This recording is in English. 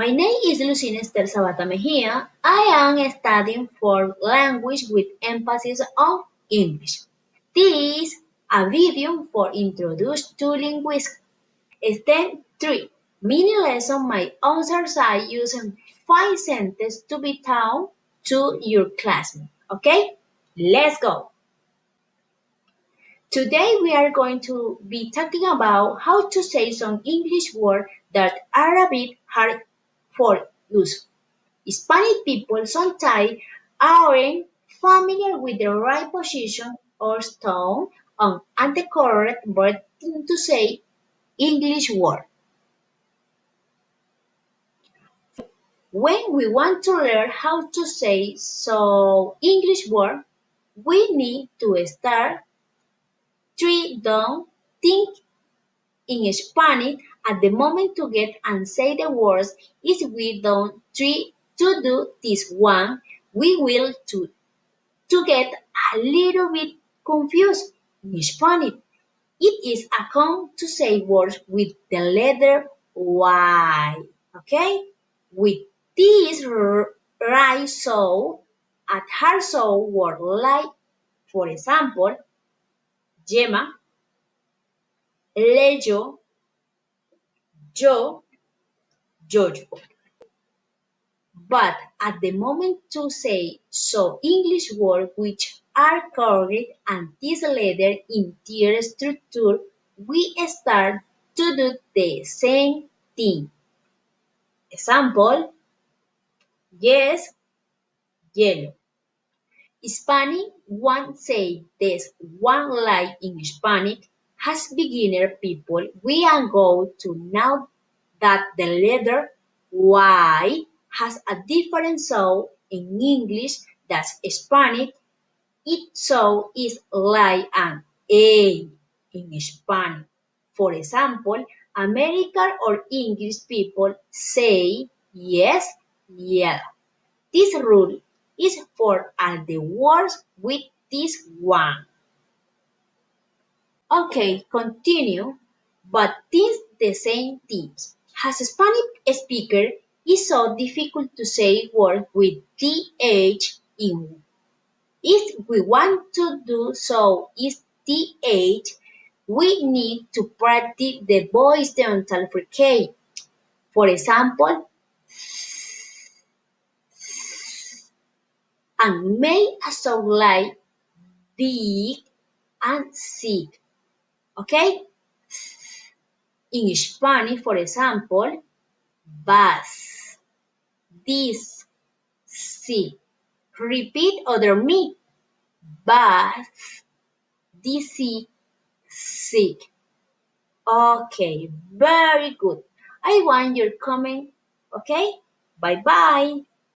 My name is Lucina Esther Sabata Mejia. I am studying for language with emphasis on English. This is a video for introduce to linguistics. Step 3. Mini lesson my authors are using 5 sentences to be taught to your classmates. Okay? Let's go. Today we are going to be talking about how to say some English words that are a bit hard for use. Hispanic people sometimes aren't familiar with the right position or tone and the correct word to say English word. When we want to learn how to say some English word, we need to start three don't think in Spanish at the moment to get and say the words. If we don't try to do this one, we will to get a little bit confused in Spanish. It is a common to say words with the letter Y. Okay? With this right so at hard so word like, for example, yema, leyo, yo, yo. But at the moment to say so English words which are correct and this letter in their structure, we start to do the same thing. Example, yes, yellow. Hispanic one say this one like in Hispanic as beginner people we are going to know that the letter Y has a different sound in English than Hispanic. Its sound is like an A in Hispanic. For example, American or English people say yes, yellow. This rule is for all the words with this one. Okay, continue, but this the same things. As a Spanish speaker, it's so difficult to say words with th in. If we want to do so is th, we need to practice the voice dental fricative. For example, and make a sound like big and sick. Okay? In Spanish, for example, vas, this, sí. Repeat other me. Vas, this, sick. Okay, very good. I want your comment. Okay? Bye bye.